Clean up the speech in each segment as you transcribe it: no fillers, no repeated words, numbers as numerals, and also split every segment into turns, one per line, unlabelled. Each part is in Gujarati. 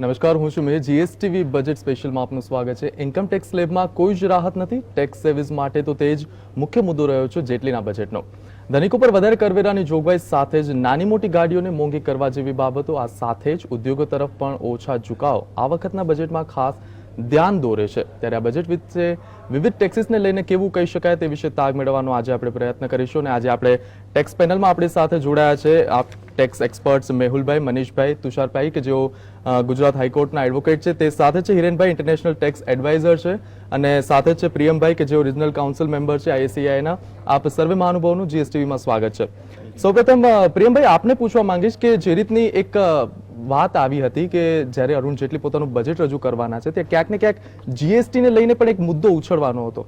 નમસ્કાર, હું છું મેં જીએસટીવી બજેટ સ્પેશિયલમાં આપનું સ્વાગત છે. ઇન્કમ ટેક્સ સ્લેબમાં કોઈ જ રાહત નથી. ટેક્સ સેવિંગ્સ માટે તો તે જ મુખ્ય મુદ્દો રહ્યો છે જેટલીના બજેટનો. ધનિકો પર વધારે કરવેરાની જોગવાઈ સાથે જ નાની મોટી ગાડીઓને મોંઘી કરવા જેવી બાબતો, આ સાથે જ ઉદ્યોગો તરફ પણ ઓછા ઝુકાવ આ વખતના બજેટમાં ખાસ ધ્યાન દોરે છે. ત્યારે આ બજેટ વિશે વિવિધ ટેક્સીસને લઈને કેવું કહી શકાય તે વિશે તાગ મેળવવાનો આજે આપણે પ્રયત્ન કરીશું. અને આજે આપણે ટેક્સ પેનલમાં આપણી સાથે જોડાયા છે ટેક્સ એક્સપર્ટ્સ મેહુલભાઈ, મનીષભાઈ, તુષારભાઈ કે જેઓ ગુજરાત હાઈકોર્ટના એડવોકેટ છે, તે સાથે છે હિરેનભાઈ, ઇન્ટરનેશનલ ટેક્સ એડવાઇઝર છે, અને સાથે છે પ્રિયમભાઈ કે જેઓ રિજનલ કાઉન્સિલ મેમ્બર છે IACIના. આપ સર્વે મહાનુભાવોનું જીએસટીવીમાં સ્વાગત છે. સૌપ્રથમ પ્રિયમભાઈ, આપને પૂછવા માંગીશ કે જે રીતની એક વાત આવી હતી કે જ્યારે અરુણ જેટલી પોતાનું બજેટ રજૂ કરવાના છે તે ક્યાંક ને ક્યાંક જીએસટીને લઈને પણ એક મુદ્દો ઉછળવાનો હતો.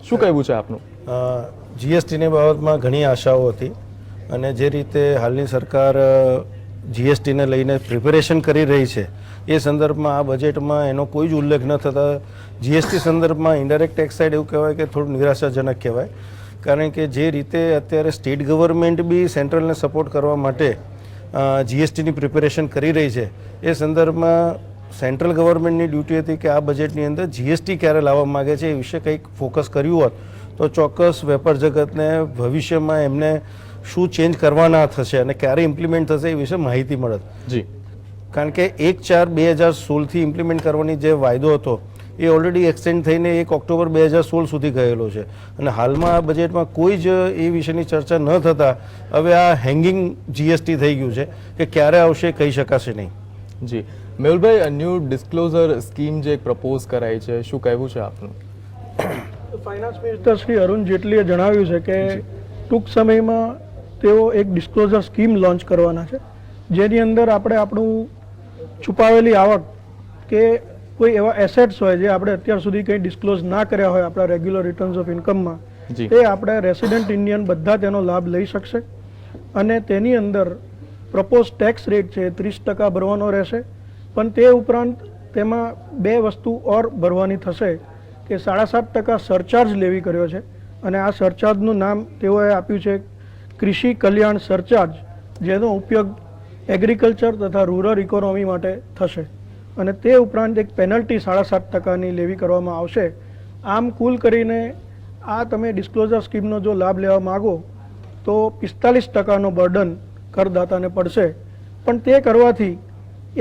શું કહેવું છે આપનું?
જીએસટીની બાબતમાં ઘણી આશાઓ હતી અને જે રીતે હાલની સરકાર જીએસટીને લઈને પ્રિપેરેશન કરી રહી છે એ સંદર્ભમાં આ બજેટમાં એનો કોઈ જ ઉલ્લેખ ન થતા જીએસટી સંદર્ભમાં ઇન્ડાયરેક્ટ ટેક્સ સાઇડ એવું કહેવાય કે થોડું નિરાશાજનક કહેવાય. કારણ કે જે રીતે અત્યારે સ્ટેટ ગવર્મેન્ટ બી સેન્ટ્રલને સપોર્ટ કરવા માટે જીએસટીની પ્રિપેરેશન કરી રહી છે એ સંદર્ભમાં સેન્ટ્રલ ગવર્મેન્ટની ડ્યુટી હતી કે આ બજેટની અંદર જીએસટી ક્યારે લાવવા માગે છે એ વિશે કંઈક ફોકસ કર્યું હોત તો ચોક્કસ વેપાર જગતને ભવિષ્યમાં એમને શું ચેન્જ કરવાના થશે અને ક્યારે ઇમ્પ્લિમેન્ટ થશે એ વિશે માહિતી મળત.
જી,
કારણ કે 1/4/2016થી ઇમ્પ્લિમેન્ટ કરવાની જે વાયદો હતો એ ઓલરેડી એક્સટેન્ડ થઈને 1 ઓક્ટોબર 2016 સુધી ગયેલો છે અને હાલમાં આ બજેટમાં કોઈ જ એ વિશેની ચર્ચા ન થતાં હવે આ હેંગિંગ જીએસટી થઈ ગયું છે કે ક્યારે આવશે કહી શકાશે નહીં.
જી મેહુલભાઈ, ન્યૂ ડિસ્ક્લોઝર સ્કીમ જે પ્રપોઝ કરાઈ છે, શું કહેવું છે આપનું?
ફાઇનાન્સ મિનિસ્ટર શ્રી અરુણ જેટલીએ જણાવ્યું છે કે ટૂંક સમયમાં તેઓ એક ડિસ્ક્લોઝર સ્કીમ લોન્ચ કરવાના છે જેની અંદર આપણે આપણું છુપાવેલી આવક કે કોઈ એવા એસેટ્સ હોય જે આપણે અત્યાર સુધી કંઈ ડિસ્ક્લોઝ ના કર્યા હોય આપણા રેગ્યુલર રિટર્ન્સ ઓફ ઇન્કમમાં, તે આપણે રેસિડન્ટ ઇન્ડિયન બધા તેનો લાભ લઈ શકશે. અને તેની અંદર પ્રપોઝ ટેક્સ રેટ છે 30% ભરવાનો રહેશે. પણ તે ઉપરાંત તેમાં બે વસ્તુ ઓર ભરવાની થશે કે 7.5% સરચાર્જ લેવી કર્યો છે અને આ સરચાર્જનું નામ તેઓએ આપ્યું છે કૃષિ કલ્યાણ સરચાર્જ, જેનો ઉપયોગ એગ્રીકલ્ચર તથા રૂરલ ઇકોનોમી માટે થશે. અને તે ઉપરાંત એક પેનલ્ટી 7.5%ની લેવી કરવામાં આવશે. આમ કુલ કરીને આ તમે ડિસ્ક્લોઝર સ્કીમનો જો લાભ લેવા માગો તો 45%નો બર્ડન કરદાતાને પડશે. પણ તે કરવાથી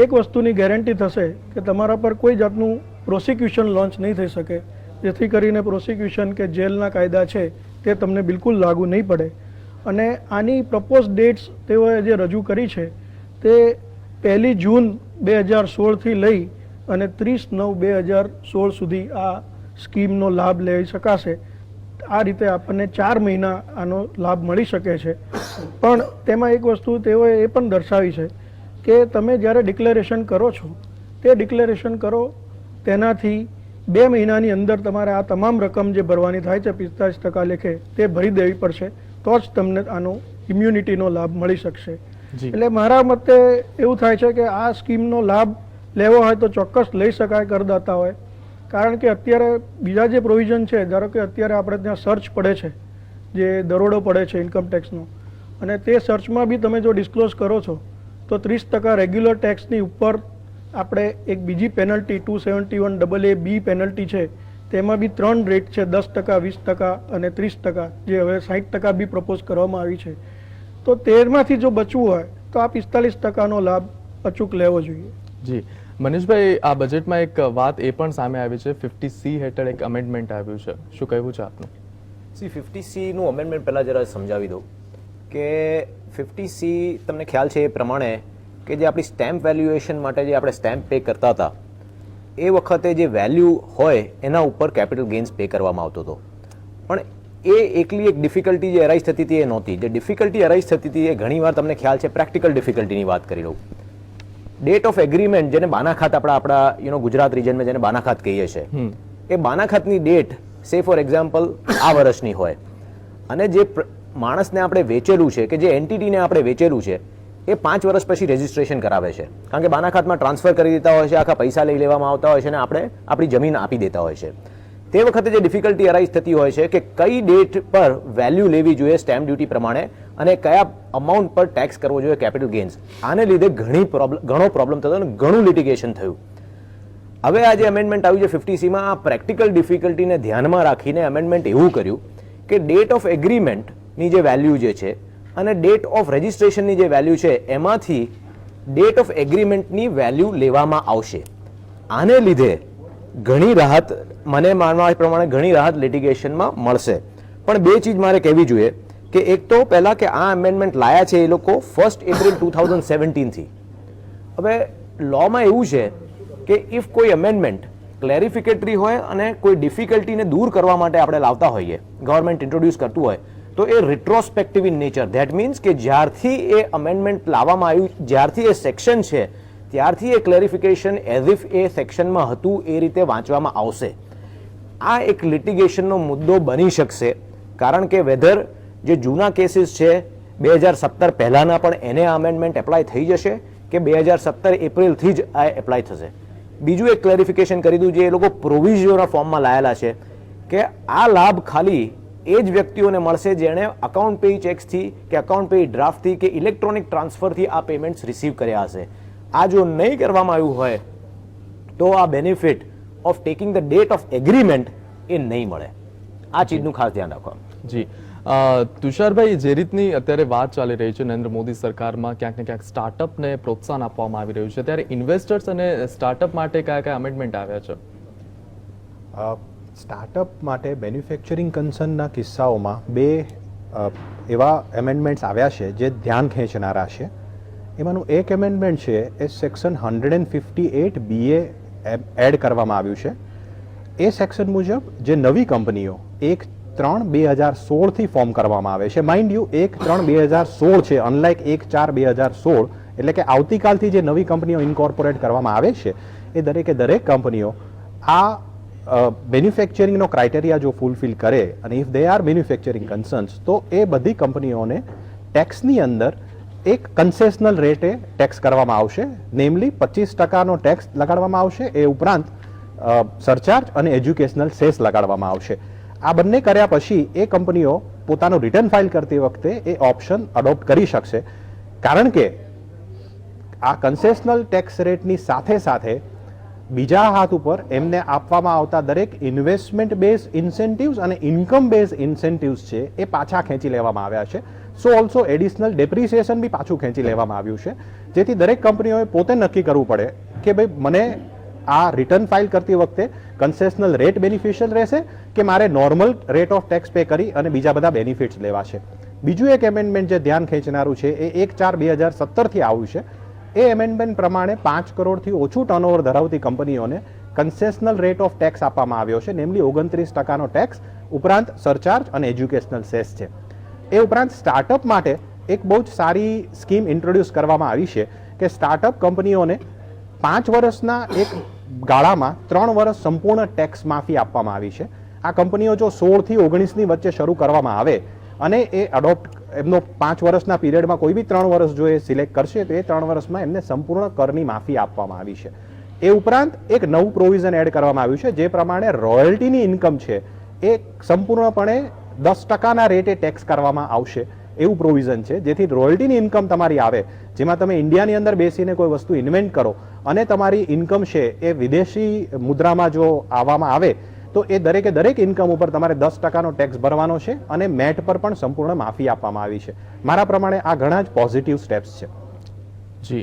એક વસ્તુની ગેરંટી થશે કે તમારા પર કોઈ જાતનું પ્રોસિક્યુશન લોન્ચ નહીં થઈ શકે, જેથી કરીને પ્રોસિક્યુશન કે જેલના કાયદા છે તે તમને બિલકુલ લાગુ નહીં પડે. અને આની પ્રપોઝ ડેટ્સ તેઓએ જે રજૂ કરી છે તે 1 જૂન 2016થી લઈ અને 30/9/2016 સુધી આ સ્કીમનો લાભ લઈ શકાશે. આ રીતે આપણને 4 મહિના આનો લાભ મળી શકે છે. પણ તેમાં એક વસ્તુ તેઓએ એ પણ દર્શાવી છે કે તમે જ્યારે ડિક્લેરેશન કરો છો તે ડિક્લેરેશન કરો તેનાથી 2 મહિનાની અંદર તમારે આ તમામ રકમ જે ભરવાની થાય છે 45% લેખે તે ભરી દેવી પડશે, તો જ તમને આનો ઇમ્યુનિટીનો લાભ મળી શકશે. એટલે મારા મતે એવું થાય છે કે આ સ્કીમનો લાભ લેવો હોય તો ચોક્કસ લઈ શકાય કરદાતા હોય. કારણ કે અત્યારે બીજા જે પ્રોવિઝન છે, ધારો કે અત્યારે આપણે ત્યાં સર્ચ પડે છે, જે દરોડો પડે છે ઇન્કમ ટેક્સનો, અને તે સર્ચમાં બી તમે જો ડિસ્ક્લોઝ કરો છો તો 30% રેગ્યુલર ટેક્સની ઉપર આપણે એક બીજી પેનલ્ટી 271AA પેનલ્ટી છે, તેમાં બી 3 રેટ છે, 10%, 20% અને 30%, જે હવે 60% બી પ્રપોઝ કરવામાં આવી છે. તો 13માંથી જો બચવું હોય તો આ 45%નો લાભ અચૂક લેવો જોઈએ.
જી મનીષભાઈ, આ બજેટમાં એક વાત એ પણ સામે આવી છે, 50C હેઠળ એક અમેન્ડમેન્ટ આવ્યું છે, શું કહેવું છે આપનું?
50Cનું અમેન્ડમેન્ટ પહેલાં જરા સમજાવી દઉં કે 50C તમને ખ્યાલ છે એ પ્રમાણે કે જે આપણી સ્ટેમ્પ વેલ્યુએશન માટે જે આપણે સ્ટેમ્પ પે કરતા હતા એ વખતે જે વેલ્યુ હોય એના ઉપર કેપિટલ ગેઇન્સ પે કરવામાં આવતો હતો. પણ એ એકલી એક ડિફિકલ્ટી જે અરાઇઝ થતી હતી એ નહોતી. જે ડિફિકલ્ટી અરાઇઝ થતી હતી એ ઘણીવાર તમને ખ્યાલ છે પ્રેક્ટિકલ ડિફિકલ્ટીની વાત કરી લઉં. ડેટ ઓફ એગ્રીમેન્ટ, જેને બાનાખાત આપણા ગુજરાત રિજનમાં જેને બાનાખાત કહીએ છીએ, એ બાનાખાતની ડેટ સે ફોર એક્ઝામ્પલ આ વર્ષની હોય અને જે માણસને આપણે વેચેલું છે કે જે એન્ટિટીને આપણે વેચેલું છે એ 5 વર્ષ પછી રજિસ્ટ્રેશન કરાવે છે. કારણ કે બાનાખાતમાં ટ્રાન્સફર કરી દેતા હોય છે, આખા પૈસા લઈ લેવામાં આવતા હોય છે અને આપણે આપણી જમીન આપી દેતા હોય છે. તે વખતે જે ડિફિકલ્ટી અરાઇઝ થતી હોય છે કે કઈ ડેટ પર વેલ્યુ લેવી જોઈએ સ્ટેમ્પ ડ્યુટી પ્રમાણે અને કયા અમાઉન્ટ પર ટેક્સ કરવો જોઈએ કેપિટલ ગેઇન્સ. આને લીધે ઘણો પ્રોબ્લેમ થતો અને ઘણું લિટિગેશન થયું. હવે આ જે અમેન્ડમેન્ટ આવ્યું છે 50C આ પ્રેક્ટિકલ ડિફિકલ્ટીને ધ્યાનમાં રાખીને અમેન્ડમેન્ટ એવું કર્યું કે ડેટ ઓફ એગ્રીમેન્ટની જે વેલ્યુ જે છે અને ડેટ ઓફ રજિસ્ટ્રેશનની જે વેલ્યુ છે એમાંથી ડેટ ઓફ એગ્રીમેન્ટની વેલ્યુ લેવામાં આવશે. આને લીધે ઘણી રાહત, મને માનવા પ્રમાણે ઘણી રાહત લિટિગેશનમાં મળશે. પણ બે ચીજ મારે કહેવી જોઈએ કે એક તો પહેલાં કે આ અમેન્ડમેન્ટ લાયા છે એ લોકો 1 એપ્રિલ 2017થી. હવે લોમાં એવું છે કે ઇફ કોઈ અમેન્ડમેન્ટ ક્લેરિફિકેટરી હોય અને કોઈ ડિફિકલ્ટીને દૂર કરવા માટે આપણે લાવતા હોઈએ, ગવર્મેન્ટ ઇન્ટ્રોડ્યુસ કરતું હોય, તો એ રિટ્રોસ્પેક્ટિવ ઇન નેચર. ધેટ મીન્સ કે જ્યારથી એ અમેન્ડમેન્ટ લાવવામાં આવ્યું, જ્યારથી એ સેક્શન છે ત્યારથી એ ક્લેરિફિકેશન એઝ ઇફ એ સેક્શનમાં હતું એ રીતે વાંચવામાં આવશે. આ એક લિટિગેશનનો મુદ્દો બની શકશે, કારણ કે વેધર જે જૂના કેસીસ છે 2017 પહેલાના પણ એને આ અમેન્ડમેન્ટ એપ્લાય થઈ જશે કે 2017 એપ્રિલથી જ આ એપ્લાય થશે. બીજું એક ક્લેરિફિકેશન કરી દઉં, જે એ લોકો પ્રોવિઝનના ફોર્મમાં લાયેલા છે કે આ લાભ ખાલી એ જ વ્યક્તિઓને મળશે જેણે અકાઉન્ટ પેઇ ચેક્સથી કે અકાઉન્ટ પેઇ ડ્રાફ્ટથી કે ઇલેક્ટ્રોનિક ટ્રાન્સફરથી આ પેમેન્ટ્સ રિસીવ કર્યા હશે. આ જો નહીં કરવામાં આવ્યું હોય તો આ benefit of taking the date of agreement એ નહીં મળે. આ ચીજનું ખાસ ધ્યાન રાખવા.
જી તુષારભાઈ, જે રીતની અત્યારે વાત ચાલી રહી છે નરેન્દ્ર મોદી સરકારમાં, ક્યાંક ને ક્યાંક સ્ટાર્ટઅપને પ્રોત્સાહન આપવામાં આવી રહ્યું છે, ત્યારે ઇન્વેસ્ટર્સ અને સ્ટાર્ટઅપ માટે કયા કયા અમેન્ડમેન્ટ આવ્યા છે?
સ્ટાર્ટઅપ માટે મેન્યુફેક્ચરિંગ કન્સર્નના કિસ્સાઓમાં બે એવા એમેન્ડમેન્ટ્સ આવ્યા છે જે ધ્યાન ખેંચનારા છે. એમાંનું એક એમેન્ડમેન્ટ છે એ સેક્શન 158BA એડ કરવામાં આવ્યું છે. એ સેક્શન મુજબ જે નવી કંપનીઓ 1/3/2016થી ફોર્મ કરવામાં આવે છે, માઇન્ડ યુ 1/3/2016 છે, અનલાઇક 1/4/2016, એટલે કે આવતીકાલથી જે નવી કંપનીઓ ઇન્કોર્પોરેટ કરવામાં આવે છે એ દરેક કંપનીઓ આ મેન્યુફેક્ચરિંગનો ક્રાઇટેરિયા જો ફૂલફિલ કરે અને if they are manufacturing concerns, તો એ બધી કંપનીઓને ટેક્સની અંદર એક કન્સેશનલ રેટે ટેક્સ કરવામાં આવશે, નેમલી 25% ટેક્સ લગાડવામાં આવશે. એ ઉપરાંત સરચાર્જ અને એજ્યુકેશનલ સેસ લગાડવામાં આવશે. આ બંને કર્યા પછી એ કંપનીઓ પોતાનું રિટર્ન ફાઇલ કરતી વખતે એ ઓપ્શન અડોપ્ટ કરી શકશે, કારણ કે આ કન્સેશનલ ટેક્સ રેટની સાથે સાથે બીજા હાથ ઉપર એમને આપવામાં આવતા દરેક ઇન્વેસ્ટમેન્ટ બેઝ ઇન્સેન્ટિવ્સ અને ઇન્કમ બેઝ ઇન્સેન્ટિવ્સ છે એ પાછા ખેંચી લેવામાં આવ્યા છે. સો ઓલ્સો એડિશનલ ડેપ્રિસિએશન બી પાછું ખેંચી લેવામાં આવ્યું છે, જેથી દરેક કંપનીઓએ પોતે નક્કી કરવું પડે કે ભાઈ મને આ રિટર્ન ફાઇલ કરતી વખતે કન્સેશનલ રેટ બેનિફિશિયલ રહેશે કે મારે normal rate of tax pay કરી અને બીજા બધા બેનિફિટ્સ લેવા છે. બીજું એક એમેન્ડમેન્ટ જે ધ્યાન ખેંચનારું છે એ 1/4/2017થી આવ્યું છે. એ એમેન્ડમેન્ટ પ્રમાણે 5 કરોડથી ઓછું ટર્નઓવર ધરાવતી કંપનીઓને કન્સેશનલ રેટ ઓફ ટેક્સ આપવામાં આવ્યો છે, નેમલી 29% ટેક્સ, ઉપરાંત સરચાર્જ અને એજ્યુકેશનલ સેસ છે. એ ઉપરાંત સ્ટાર્ટઅપ માટે એક બહુ જ સારી સ્કીમ ઇન્ટ્રોડ્યુસ કરવામાં આવી છે કે સ્ટાર્ટઅપ કંપનીઓને 5 વર્ષના એક ગાળામાં 3 વર્ષ સંપૂર્ણ ટેક્સ માફી આપવામાં આવી છે. આ કંપનીઓ જો 16 થી 19ની વચ્ચે શરૂ કરવામાં આવે અને એ અડોપ્ટ એમનો 5 વર્ષના પીરિયડમાં કોઈ બી 3 વર્ષ જો એ સિલેક્ટ કરશે તો એ 3 વર્ષમાં એમને સંપૂર્ણ કરની માફી આપવામાં આવી છે. એ ઉપરાંત એક નવું પ્રોવિઝન એડ કરવામાં આવ્યું છે, જે પ્રમાણે રોયલ્ટીની ઇન્કમ છે એ સંપૂર્ણપણે 10%ના રેટે ટેક્સ કરવામાં આવશે એવું પ્રોવિઝન છે, જેથી રોયલ્ટીની ઇન્કમ તમારી આવે, જેમાં તમે ઇન્ડિયાની અંદર બેસીને કોઈ વસ્તુ ઇન્વેન્ટ કરો અને તમારી ઇન્કમ છે એ વિદેશી મુદ્રામાં જો આવવામાં આવે તો એ દરેક ઇન્કમ ઉપર તમારે 10%નો ટેક્સ ભરવાનો છે અને મેટ પર પણ સંપૂર્ણ માફી આપવામાં આવી છે. મારા પ્રમાણે આ ઘણા જ પોઝિટિવ સ્ટેપ્સ છે.
જી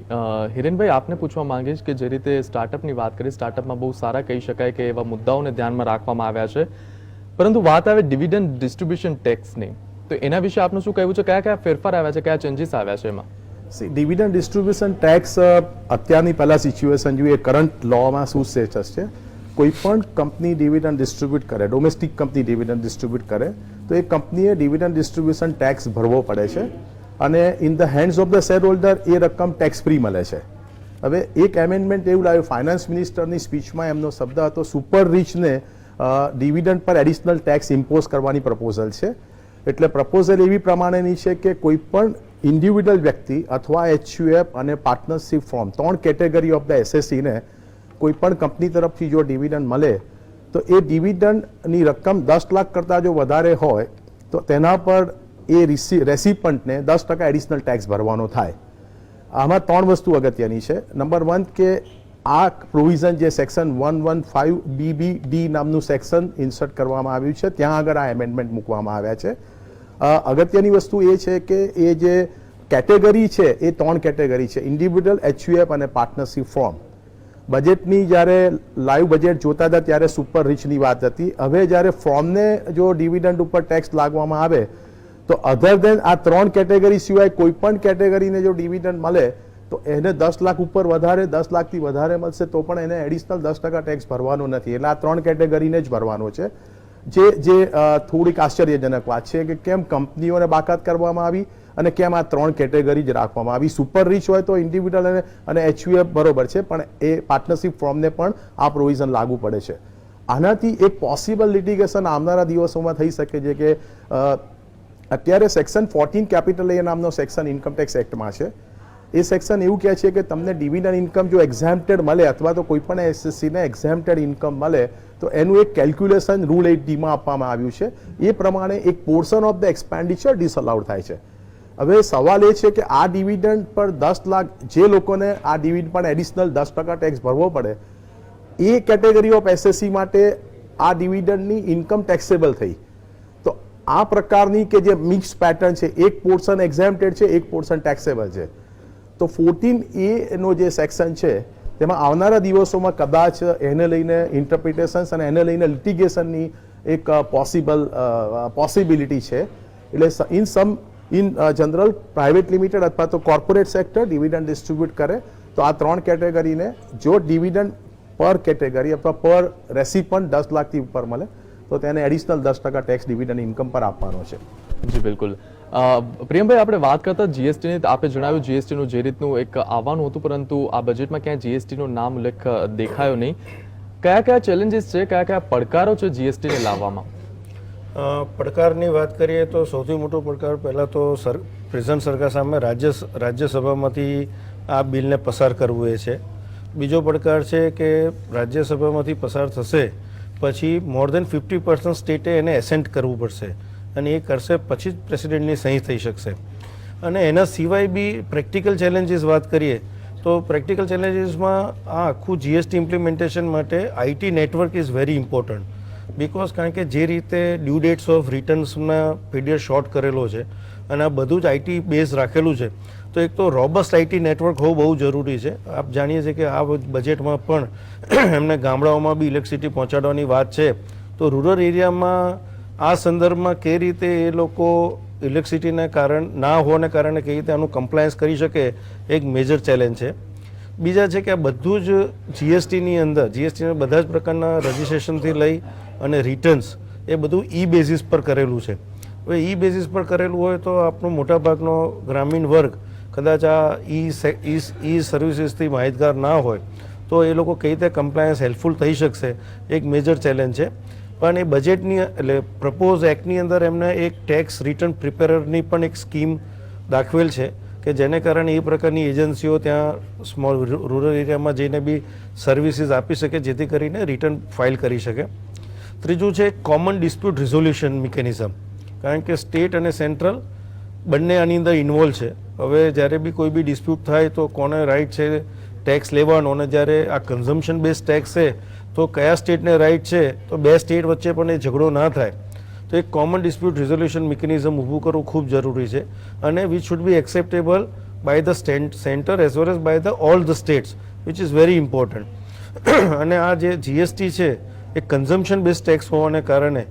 હિરેનભાઈ, આપને પૂછવા માંગીશ કે જે રીતે સ્ટાર્ટઅપની વાત કરી, સ્ટાર્ટઅપમાં બહુ સારા કહી શકાય કે એવા મુદ્દાઓને ધ્યાનમાં રાખવામાં આવ્યા છે, પરંતુ વાત આવે ડિવિડન્ડ ડિસ્ટ્રીબ્યુશન ટેક્સની, તો એના વિશે આપનું શું કહેવું છે? કયા કયા ફેરફાર આવ્યા છે, કયા ચેન્જીસ આવ્યા છે એમાં?
ડિવિડન્ડ ડિસ્ટ્રીબ્યુશન ટેક્સ અત્યારની પહેલાં સિચ્યુએશન જોઈએ, કરંટ લોમાં શું સ્ટેટસ છે, કોઈ પણ કંપની ડિવિડન્ડ ડિસ્ટ્રીબ્યુટ કરે, ડોમેસ્ટિક કંપની ડિવિડન્ડ ડિસ્ટ્રીબ્યુટ કરે તો એ કંપનીએ ડિવિડન્ડ ડિસ્ટ્રીબ્યુશન ટેક્સ ભરવો પડે છે અને in the hands of the shareholder એ રકમ ટેક્સ ફ્રી મળે છે. હવે એક એમેન્ડમેન્ટ એવું લાવ્યું, ફાઇનાન્સ મિનિસ્ટરની સ્પીચમાં એમનો શબ્દ હતો સુપર રીચને ડિવિડન્ડ પર એડિશનલ ટેક્સ ઇમ્પોઝ કરવાની પ્રપોઝલ છે. એટલે પ્રપોઝલ એવી પ્રમાણેની છે કે કોઈ પણ ઇન્ડિવિડ્યુઅલ વ્યક્તિ અથવા HUF અને partnership firm 3 category of the SSEને કોઈ પણ કંપની તરફથી જો ડિવિડન્ડ મળે તો એ ડિવિડન્ડની રકમ 10 લાખ કરતાં જો વધારે હોય તો તેના પર એ રેસિપન્ટને 10% એડિશનલ ટેક્સ ભરવાનો થાય. આમાં 3 વસ્તુ અગત્યની છે. નંબર 1 કે આ પ્રોવિઝન જે સેક્શન 115BBD નામનું સેક્શન ઇન્સર્ટ કરવામાં આવ્યું છે ત્યાં આગળ આ એમેન્ડમેન્ટ મૂકવામાં આવ્યા છે. અગત્યની વસ્તુ એ છે કે એ જે કેટેગરી છે એ 3 કેટેગરી છે: ઇન્ડિવિડ્યુઅલ, HUF અને પાર્ટનરશિપ ફોર્મ. બજેટની જ્યારે લાઈવ બજેટ જોતા હતા ત્યારે સુપર રીચની વાત હતી. હવે જ્યારે ફોર્મને જો ડિવિડન્ડ ઉપર ટેક્સ લાગવામાં આવે તો અધર દેન આ 3 કેટેગરી સિવાય કોઈ પણ કેટેગરીને જો ડિવિડન્ડ મળે તો એને 10 લાખ ઉપર વધારે 10 લાખથી વધારે મળશે તો પણ એને એડિશનલ 10% ટેક્સ ભરવાનો નથી. એટલે આ 3 કેટેગરીને જ ભરવાનો છે. જે થોડીક આશ્ચર્યજનક વાત છે કે કેમ કંપનીઓને બાકાત કરવામાં આવી અને કેમ આ 3 કેટેગરી જ રાખવામાં આવી. સુપર રીચ હોય તો ઇન્ડિવિડ્યુઅલ અને HUF બરોબર છે, પણ એ પાર્ટનરશિપ ફોર્મને પણ આ પ્રોવિઝન લાગુ પડે છે. આનાથી એક પોસિબલ લિટિગેશન આવનારા દિવસોમાં થઈ શકે છે કે અત્યારે સેક્શન 14 કેપિટલ એ નામનો સેક્શન ઇન્કમટેક્સ એક્ટમાં છે. એ સેક્શન એવું કહે છે કે તમને ડિવિડન્ડ ઇન્કમ જો એક્ઝામ્પ્ટેડ મળે અથવા તો કોઈ પણ એસએસસીને એક્ઝામ્પ્ટેડ ઇન્કમ મળે તો એનું એક કેલ્ક્યુલેશન રૂલ 8Dમાં આપવામાં આવ્યું છે. એ પ્રમાણે એક પોર્શન ઓફ ધ એક્સપેન્ડિચર ડિસઅલાઉડ થાય છે. હવે સવાલ એ છે કે આ ડિવિડન્ડ પર 10 લાખ જે લોકોને આ ડિવિડન્ડ પર એડિશનલ 10% ટેક્સ ભરવો પડે એ કેટેગરી ઓફ એસએસસી માટે આ ડિવિડન્ડની ઇન્કમ ટેક્સેબલ થઈ. તો આ પ્રકારની કે જે મિક્સ પેટર્ન છે, એક પોર્શન એક્ઝામ્પ્ટેડ છે, એક પોર્શન ટેક્સેબલ છે. તો 14A નો જે સેક્શન છે તેમાં આવનારા દિવસોમાં કદાચ એને લઈને ઇન્ટરપ્રિટેશન્સ અને એને લઈને લિટિગેશનની એક પોસિબિલિટી છે. એટલે ઇન જનરલ પ્રાઇવેટ લિમિટેડ અથવા તો કોર્પોરેટ સેક્ટર ડિવિડન્ડ ડિસ્ટ્રીબ્યુટ કરે તો આ 3 કેટેગરીને જો ડિવિડન્ડ પર કેટેગરી અથવા પર રેસિપન્ટ 10 લાખથી ઉપર મળે તો તેને એડિશનલ 10% ટેક્સ ડિવિડન્ડ ઇન્કમ પર આપવાનો છે.
જી બિલકુલ. પ્રિયમભાઈ, આપણે વાત કરતા જીએસટીની, આપે જણાવ્યું જીએસટીનું જે રીતનું એક આવવાનું હતું પરંતુ આ બજેટમાં ક્યાંય જીએસટીનું નામ ઉલ્લેખ દેખાયો નહીં. કયા કયા ચેલેન્જીસ છે, કયા કયા પડકારો છે જીએસટીને લાવવામાં?
પડકારની વાત કરીએ તો સૌથી મોટો પડકાર પહેલાં તો પ્રેઝન્ટ સરકાર સામે રાજ્યસભામાંથી આ બિલને પસાર કરવું એ છે. બીજો પડકાર છે કે રાજ્યસભામાંથી પસાર થશે પછી મોર દેન 50% સ્ટેટે એને એસેન્ટ કરવું પડશે અને એ કરશે પછી જ પ્રેસિડેન્ટની સહી થઈ શકશે. અને એના સિવાય બી પ્રેક્ટિકલ ચેલેન્જીસ વાત કરીએ તો પ્રેક્ટિકલ ચેલેન્જીસમાં આ આખું જીએસટી ઇમ્પ્લિમેન્ટેશન માટે IT network is very important. Because કારણ કે જે રીતે ડ્યુ ડેટ્સ ઓફ રિટર્ન્સના પીરિયડ શોર્ટ કરેલો છે અને આ બધું જ આઈટી બેઝ રાખેલું છે તો એક તો રોબસ્ટ આઈટી નેટવર્ક હોવું બહુ જરૂરી છે. આપ જાણીએ છીએ કે આ બજેટમાં પણ એમને ગામડાઓમાં બી ઇલેક્ટ્રિસિટી પહોંચાડવાની વાત છે. તો રૂરલ એરિયામાં આ સંદર્ભમાં કઈ રીતે એ લોકો ઇલેક્ટ્રિસિટીના ના હોવાને કારણે કઈ રીતે આનું કમ્પ્લાયન્સ કરી શકે એક મેજર ચેલેન્જ છે. બીજા છે કે આ બધું જ જીએસટીની અંદર જીએસટીના બધા જ પ્રકારના રજિસ્ટ્રેશનથી લઈ અને રિટર્ન્સ એ બધું ઈ બેઝિસ પર કરેલું છે. હવે ઈ બેઝિસ પર કરેલું હોય તો આપણો મોટાભાગનો ગ્રામીણ વર્ગ કદાચ આ ઈ સર્વિસીસથી માહિતગાર ના હોય તો એ લોકો કઈ રીતે કમ્પ્લાયન્સ હેલ્પફુલ થઈ શકશે એક મેજર ચેલેન્જ છે. પણ એ બજેટની એટલે પ્રપોઝ એક્ટની અંદર એમને એક ટેક્સ રિટર્ન પ્રિપેરરની પણ એક સ્કીમ દાખવેલ છે કે જેને કારણે એ પ્રકારની એજન્સીઓ ત્યાં સ્મોલ રૂરલ એરિયામાં જઈને બી સર્વિસીસ આપી શકે જેથી કરીને રિટર્ન ફાઇલ કરી શકે. ત્રીજું છે કોમન ડિસ્પ્યુટ રિઝોલ્યુશન મિકેનિઝમ, કારણ કે સ્ટેટ અને સેન્ટ્રલ બંને આની અંદર ઇન્વોલ્વ છે. હવે જ્યારે બી કોઈ બી ડિસ્પ્યુટ થાય તો કોને રાઇટ છે ટેક્સ લેવાનો અને જ્યારે આ કન્ઝમ્પશન બેઝ ટેક્સ છે તો કયા સ્ટેટને રાઇટ છે તો બે સ્ટેટ વચ્ચે પણ એ ઝઘડો ના થાય તો એક કોમન ડિસ્પ્યુટ રિઝોલ્યુશન મિકેનિઝમ ઊભું કરવું ખૂબ જરૂરી છે અને which should be acceptable by the centre as well as by the all the states which is very important. અને આ જે જીએસટી છે એ કન્ઝમ્પશન બેઝ ટેક્સ હોવાને કારણે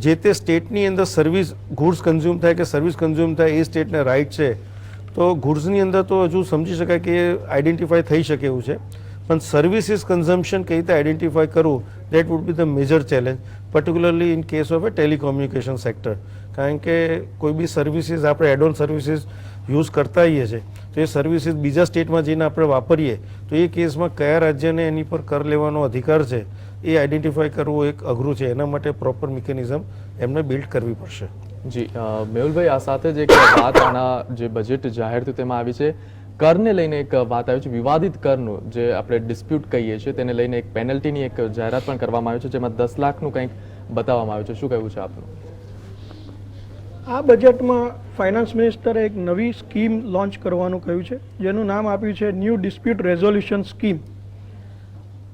જે તે સ્ટેટની અંદર સર્વિસ ગુડ્સ કન્ઝ્યુમ થાય કે સર્વિસ કન્ઝ્યુમ થાય એ સ્ટેટને રાઇટ છે તો ગુડ્સની અંદર તો હજુ સમજી શકાય કે એ આઈડેન્ટિફાય થઈ શકે એવું છે. પણ સર્વિસીસ કન્ઝમ્પશન કઈ રીતે આઈડેન્ટિફાય કરવું that would be the major challenge, particularly in case of A telecommunication sector. કારણ કે કોઈ બી સર્વિસીસ આપણે એડ ઓન સર્વિસીસ યુઝ કરતા હોઈએ છીએ તો એ સર્વિસીસ બીજા સ્ટેટમાં જઈને આપણે વાપરીએ તો એ કેસમાં કયા રાજ્યને એની પર કર લેવાનો અધિકાર છે એ આઈડેન્ટિફાય કરવું એક અઘરું છે. એના માટે પ્રોપર મિકેનિઝમ એમને બિલ્ડ કરવી પડશે.
જી મેહુલભાઈ, આ સાથે જ એક વાત આના જે બજેટ જાહેર થયું તેમાં આવી છે કરને લઈને એક વાત આવી છે, વિવાદિત કરનું જે આપણે ડિસ્પ્યુટ કહીએ છીએ તેને લઈને એક પેનલ્ટીની એક જાહેરાત પણ કરવામાં આવી છે, જેમાં 10 લાખનું કંઈક બતાવવામાં આવ્યું છે. શું કહેવું છે આપનું?
આ બજેટમાં ફાઇનાન્સ મિનિસ્ટરે એક નવી સ્કીમ લોન્ચ કરવાનું કહ્યું છે, જેનું નામ આપ્યું છે ન્યૂ ડિસ્પ્યુટ રેઝોલ્યુશન સ્કીમ.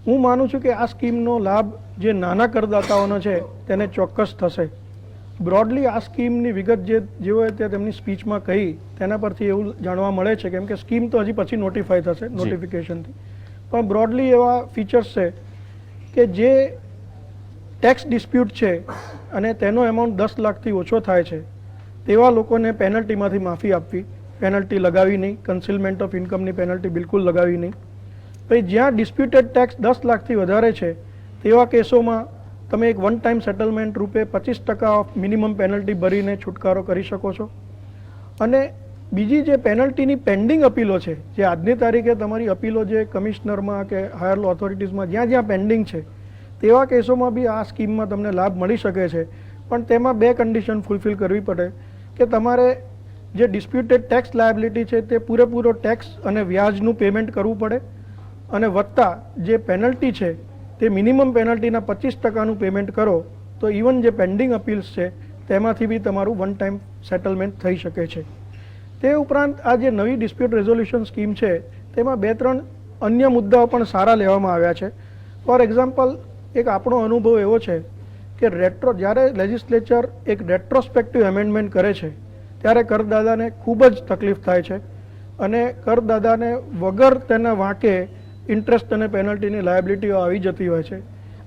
હું માનું છું કે આ સ્કીમનો લાભ જે નાના કરદાતાઓનો છે તેને ચોક્કસ થશે. બ્રોડલી આ સ્કીમની વિગત જેઓએ તે તેમની સ્પીચમાં કહી તેના પરથી એવું જાણવા મળે છે, કેમ કે સ્કીમ તો હજી પછી નોટિફાય થશે નોટિફિકેશનથી, પણ બ્રોડલી એવા ફીચર્સ છે કે જે ટેક્સ ડિસ્પ્યુટ છે અને તેનો એમાઉન્ટ 10 લાખથી ઓછો થાય છે તેવા લોકોને પેનલ્ટીમાંથી માફી આપવી, પેનલ્ટી લગાવી નહીં, કન્સીલમેન્ટ ઓફ ઇન્કમની પેનલ્ટી બિલકુલ લગાવી નહીં. પછી જ્યાં ડિસ્પ્યુટેડ ટેક્સ 10 લાખથી વધારે છે તેવા કેસોમાં તમે એક વન ટાઈમ સેટલમેન્ટ રૂપે 25% ઓફ મિનિમમ પેનલ્ટી ભરીને છુટકારો કરી શકો છો. અને બીજી જે પેનલ્ટીની પેન્ડિંગ અપીલો છે, જે આજની તારીખે તમારી અપીલો જે કમિશનરમાં કે હાયર લો ઓથોરિટીઝમાં જ્યાં જ્યાં પેન્ડિંગ છે તેવા કેસોમાં બી આ સ્કીમમાં તમને લાભ મળી શકે છે. પણ તેમાં 2 કન્ડિશન ફૂલફિલ કરવી પડે કે તમારે જે ડિસ્પ્યુટેડ ટેક્સ લાયબિલિટી છે તે પૂરેપૂરો ટેક્સ અને વ્યાજનું પેમેન્ટ કરવું પડે, અને વત્તા જે પેનલ્ટી છે તે મિનિમમ પેનલ્ટીના 25%નું પેમેન્ટ કરો તો ઇવન જે પેન્ડિંગ અપીલ્સ છે તેમાંથી બી તમારું વન ટાઈમ સેટલમેન્ટ થઈ શકે છે. તે ઉપરાંત આ જે નવી ડિસ્પ્યુટ રેઝોલ્યુશન સ્કીમ છે તેમાં 2-3 અન્ય મુદ્દાઓ પણ સારા લેવામાં આવ્યા છે. ફોર એક્ઝામ્પલ, એક આપણો અનુભવ એવો છે કે જ્યારે લેજિસ્લેચર એક રેટ્રોસ્પેક્ટિવ એમેન્ડમેન્ટ કરે છે ત્યારે કરદાતાને ખૂબ જ તકલીફ થાય છે, અને કરદાતાને વગર તેના વાંકે ઇન્ટરેસ્ટ અને પેનલ્ટીની લાયબિલિટીઓ આવી જતી હોય છે.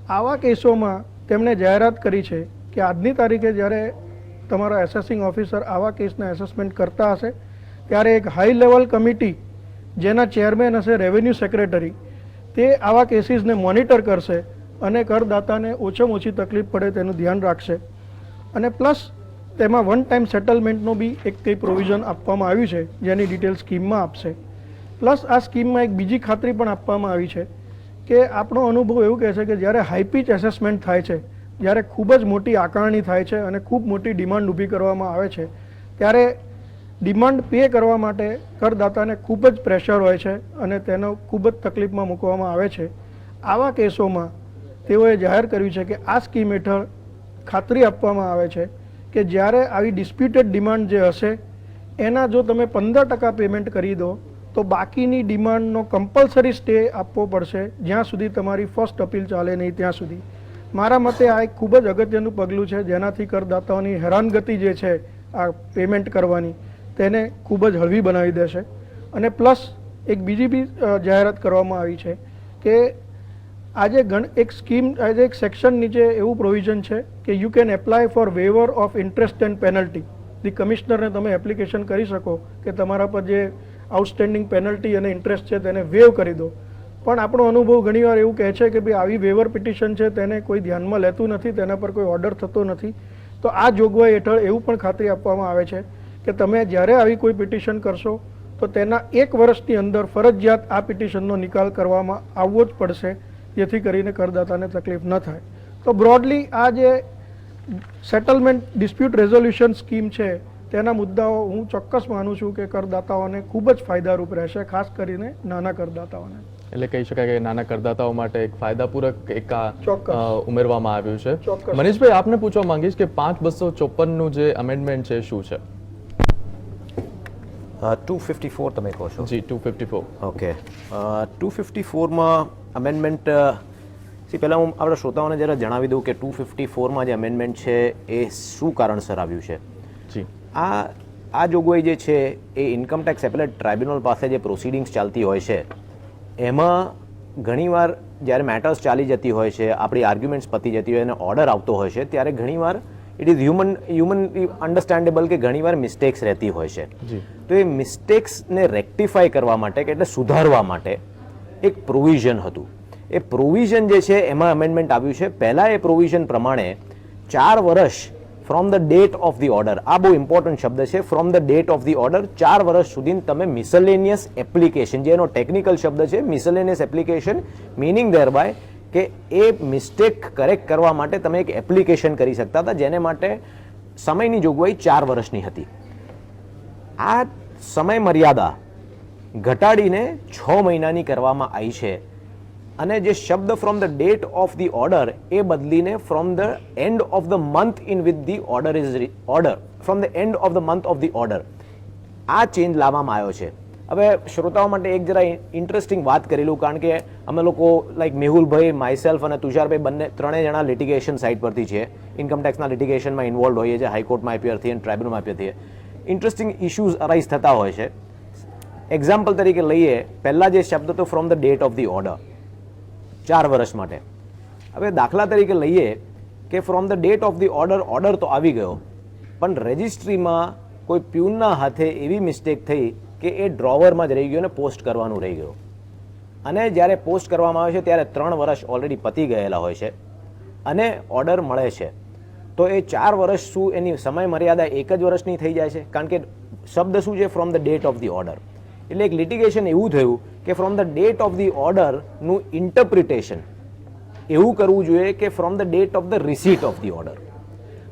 આવા કેસોમાં તેમણે જાહેરાત કરી છે કે આજની તારીખે જ્યારે તમારા એસેસિંગ ઓફિસર આવા કેસના એસેસમેન્ટ કરતા હશે ત્યારે એક હાઈ લેવલ કમિટી જેના ચેરમેન હશે રેવન્યુ સેક્રેટરી, તે આવા કેસીસને મોનિટર કરશે અને કરદાતાને ઓછામાં ઓછી તકલીફ પડે તેનું ધ્યાન રાખશે. અને પ્લસ તેમાં વન ટાઈમ સેટલમેન્ટનો બી એક કંઈ પ્રોવિઝન આપવામાં આવ્યું છે જેની ડિટેલ સ્કીમમાં આપશે. પ્લસ આ સ્કીમમાં એક બીજી ખાતરી પણ આપવામાં આવી છે કે આપણો અનુભવ એવું કહે છે કે જ્યારે હાઈ પીચ એસેસમેન્ટ થાય છે, જ્યારે ખૂબ જ મોટી આકારણી થાય છે અને ખૂબ મોટી ડિમાન્ડ ઊભી કરવામાં આવે છે ત્યારે ડિમાન્ડ પે કરવા માટે કરદાતાને ખૂબ જ પ્રેશર હોય છે અને તેનો ખૂબ જ તકલીફમાં મૂકવામાં આવે છે. આવા કેસોમાં તેઓએ જાહેર કર્યું છે કે આ સ્કીમ હેઠળ ખાતરી આપવામાં આવે છે કે જ્યારે આવી ડિસ્પ્યુટેડ ડિમાન્ડ જે હશે એના જો તમે 15% પેમેન્ટ કરી દો તો બાકીની ડિમાન્ડનો કમ્પલસરી સ્ટે આપવો પડશે જ્યાં સુધી તમારી ફર્સ્ટ અપીલ ચાલે નહીં ત્યાં સુધી. મારા મતે આ એક ખૂબ જ અગત્યનું પગલું છે જેનાથી કરદાતાઓની હેરાનગતિ જે છે આ પેમેન્ટ કરવાની તેને ખૂબ જ હળવી બનાવી દેશે. અને પ્લસ એક બીજી બી જાહેરાત કરવામાં આવી છે કે આજે એક સ્કીમ આજે એક સેક્શન નીચે એવું પ્રોવિઝન છે કે you can apply for waiver of interest and penalty. The કમિશનરને તમે એપ્લિકેશન કરી શકો કે તમારા પર જે આઉટસ્ટેન્ડિંગ પેનલ્ટી અને ઇન્ટરેસ્ટ છે તેને વેવ કરી દો. પણ આપણો અનુભવ ઘણીવાર એવું કહે છે કે ભાઈ આવી વેવર પિટિશન છે તેને કોઈ ધ્યાનમાં લેતું નથી, તેના પર કોઈ ઓર્ડર થતો નથી. તો આ જોગવાઈ હેઠળ એવું પણ ખાતરી આપવામાં આવે છે કે તમે જ્યારે આવી કોઈ પિટિશન કરશો તો તેના 1 વર્ષની અંદર ફરજિયાત આ પિટિશનનો નિકાલ કરવામાં આવવો જ પડશે, જેથી કરીને કરદાતાને તકલીફ ન થાય. તો બ્રોડલી આ જે સેટલમેન્ટ ડિસ્પ્યુટ રેઝોલ્યુશન સ્કીમ છે તેના મુદ્દાઓ હું ચોક્કસ માનું છું કે કરદાતાઓને ખૂબ જ ફાયદારૂપ રહેશે, ખાસ કરીને નાના કરદાતાઓને.
એટલે કહી શકાય કે નાના કરદાતાઓ માટે એક ફાયદાપૂર્વક એક
ચોક્કસ.
ઉમેરવામાં આવ્યું છે.
ચોક્કસ.
મનીષભાઈ, આપને પૂછવા માંગીશ કે 5254નું જે અમેન્ડમેન્ટ છે શું છે?
254 તમે કહો છો?
જી, 254.
ઓકે, 254માં અમેન્ડમેન્ટ પહેલાં હું આપણા શ્રોતાઓને જરા જણાવી દઉં કે 254માં જે અમેન્ડમેન્ટ છે એ શું કારણસર આવ્યું છે.
જી,
આ જોગવાઈ જે છે એ ઇન્કમટેક્સ એપેલેટ ટ્રાઇબ્યુનલ પાસે જે પ્રોસિડિંગ્સ ચાલતી હોય છે એમાં ઘણીવાર જ્યારે મેટર્સ ચાલી જતી હોય છે, આપણી આર્ગ્યુમેન્ટ્સ પતી જતી હોય અને ઓર્ડર આવતો હોય છે ત્યારે ઘણીવાર ઇટ ઇઝ હ્યુમન અન્ડરસ્ટેન્ડેબલ કે ઘણીવાર મિસ્ટેક્સ રહેતી હોય છે. તો એ મિસ્ટેક્સને રેક્ટિફાય કરવા માટે કે એટલે સુધારવા માટે એક પ્રોવિઝન હતું. એ પ્રોવિઝન જે છે એમાં અમેન્ડમેન્ટ આવ્યું છે. પહેલાં એ પ્રોવિઝન પ્રમાણે 4 વર્ષ from the date of the order, આ બહુ ઇમ્પોર્ટન્ટ શબ્દ છે, from the date of the order 4 વર્ષ સુધી તમે મિસલેનિયસ એપ્લિકેશન, જે એનો ટેકનિકલ શબ્દ છે મિસલેનિયસ એપ્લિકેશન, મિનિંગ ધેરબાય કે એ મિસ્ટેક કરેક્ટ કરવા માટે તમે એક એપ્લિકેશન કરી શકતા હતા, જેને માટે સમયની જોગવાઈ 4 વર્ષની હતી. આ સમય મર્યાદા ઘટાડીને 6 મહિનાની કરવામાં આવી છે. અને જે શબ્દ from the date of the order એ બદલીને from the end of the month in with the order is order from the end of the month of the order, આ ચેન્જ લાવવામાં આવ્યો છે. હવે શ્રોતાઓ માટે એક જરા ઇન્ટરેસ્ટિંગ વાત કરી લઉં, કારણ કે અમે લોકો લાઈક મેહુલભાઈ, માયસેલ્ફ અને તુષારભાઈ ત્રણેય જણા લિટિગેશન સાઇટ પરથી છે, ઇન્કમટેક્સના લિટિગેશનમાં ઇન્વોલ્વ હોઈએ છીએ, હાઈકોર્ટમાં અપિયર થઈએ અને ટ્રાઇબ્યુનલમાં અપિયર થઈએ. ઇન્ટરેસ્ટિંગ ઇશ્યુઝ અરાઇઝ થતા હોય છે. એક્ઝામ્પલ તરીકે લઈએ, પહેલાં જે શબ્દ હતો from the date of the order 4 વર્ષ માટે. હવે દાખલા તરીકે લઈએ કે from the date of the order તો આવી ગયો, પણ રજિસ્ટ્રીમાં કોઈ પ્યુનના હાથે એવી મિસ્ટેક થઈ કે એ ડ્રોવરમાં જ રહી ગયો અને પોસ્ટ કરવાનું રહી ગયું. અને જ્યારે પોસ્ટ કરવામાં આવે છે ત્યારે 3 વર્ષ ઓલરેડી પતી ગયેલા હોય છે અને ઓર્ડર મળે છે, તો એ 4 વર્ષ શું એની સમય મર્યાદા 1 જ વર્ષની થઈ જાય છે? કારણ કે શબ્દ શું છે? From the date of the order. એટલે એક લિટિગેશન એવું થયું કે from the date of the ઓર્ડરનું ઇન્ટરપ્રિટેશન એવું કરવું જોઈએ કે from the date of the receipt of the order.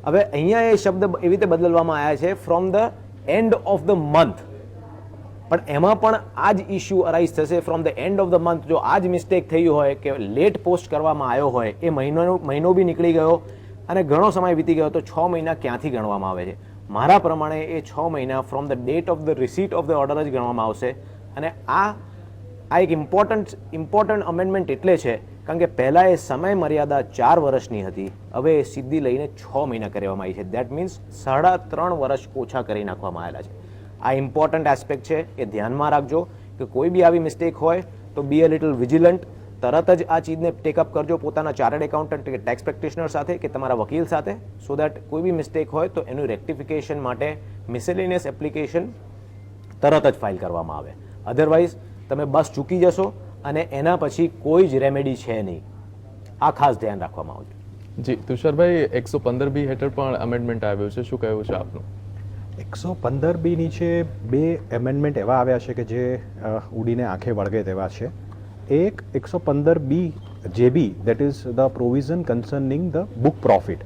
હવે અહીંયા એ શબ્દ એવી રીતે બદલવામાં આવ્યા છે from the end of the month, પણ એમાં પણ આ જ ઇશ્યુ અરાઇઝ થશે from the end of the month. જો આ જ મિસ્ટેક થઈ હોય કે લેટ પોસ્ટ કરવામાં આવ્યો હોય, એ મહિનો બી નીકળી ગયો અને ઘણો સમય વીતી ગયો, તો 6 મહિના ક્યાંથી ગણવામાં આવે છે? મારા પ્રમાણે એ 6 મહિના from the date of the receipt of the order જ ગણવામાં આવશે. અને આ એક ઇમ્પોર્ટન્ટ અમેન્ડમેન્ટ એટલે છે કારણ કે પહેલાં એ સમય મર્યાદા 4 વર્ષની હતી, હવે એ સીધી લઈને 6 મહિના કરવામાં આવી છે. દેટ મીન્સ 3.5 વર્ષ ઓછા કરી નાખવામાં આવેલા છે. આ ઇમ્પોર્ટન્ટ એસ્પેક્ટ છે, એ ધ્યાનમાં રાખજો કે કોઈ બી આવી મિસ્ટેક હોય તો બી અ લિટલ વિજિલન્ટ. તરત જ આ ચીજને ટેકઅપ કરજો પોતાના ચાર્ટર્ડ એકાઉન્ટન્ટ કે ટેક્સ પ્રેક્ટિશનર સાથે કે તમારા વકીલ સાથે, સો દેટ કોઈ બી મિસ્ટેક હોય તો એનું રેક્ટિફિકેશન માટે મિસેલેનિયસ એપ્લિકેશન તરત જ ફાઇલ કરવામાં આવે. અધરવાઇઝ તમે બસ ચૂકી જશો અને એના પછી કોઈ જ રેમેડી છે નહીં. આ ખાસ ધ્યાન રાખવામાં આવજો.
જી તુષારભાઈ, 115B હેઠળ પણ અમેન્ડમેન્ટ આવ્યો છે, શું કહેવું છે આપનું?
115B નીચે 2 એમેન્ડમેન્ટ એવા આવ્યા છે કે જે ઉડીને આંખે વળગે તેવા છે. એક 115B JB, that is the provision concerning the book profit.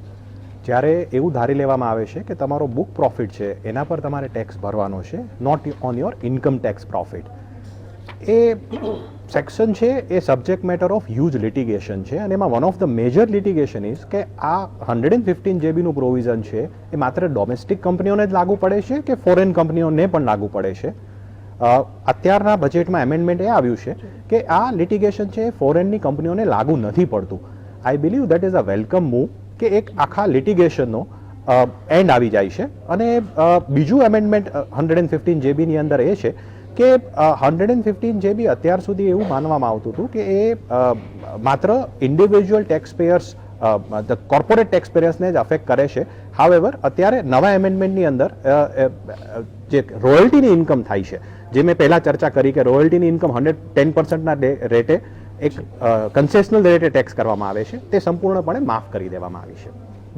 જ્યારે એવું ધારી લેવામાં આવે છે કે તમારો બુક પ્રોફિટ છે એના પર તમારે ટેક્સ ભરવાનો છે, not on your income tax profit. એ સેક્શન છે એ subject matter of huge litigation છે અને એમાં one of the major litigation is કે આ 115 JBનું પ્રોવિઝન છે એ માત્ર ડોમેસ્ટિક કંપનીઓને જ લાગુ પડે છે કે ફોરેન કંપનીઓને પણ લાગુ પડે છે? અત્યારના બજેટમાં એમેન્ડમેન્ટ એ આવ્યું છે કે આ લિટિગેશન છે એ ફોરેનની કંપનીઓને લાગુ નથી પડતું. I believe that is a welcome move કે એક આખા લિટિગેશનનો એન્ડ આવી જાય છે. અને બીજું એમેન્ડમેન્ટ 115 JBની અંદર એ છે કે 115 JB અત્યાર સુધી એવું માનવામાં આવતું હતું કે એ માત્ર individual taxpayers, the corporate tax પેયર્સને જ અફેક્ટ કરે છે. હાવેવર અત્યારે નવા એમેન્ડમેન્ટની અંદર જે રોયલ્ટીની ઇન્કમ થાય છે, જે મેં પહેલાં ચર્ચા કરી કે રોયલ્ટીની ઇન્કમ 110%ના રેટે એક કન્સેશનલ રેટે ટેક્સ કરવામાં આવે છે, તે સંપૂર્ણપણે માફ કરી દેવામાં આવી છે.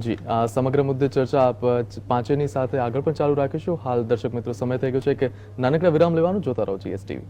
જી, આ સમગ્ર મુદ્દે ચર્ચા આપ પાંચેયની સાથે આગળ પણ ચાલુ રાખીશું. હાલ દર્શક મિત્રો સમય થઈ ગયો છે કે નાનકડા વિરામ લેવાનું. જોતા રહો GSTV.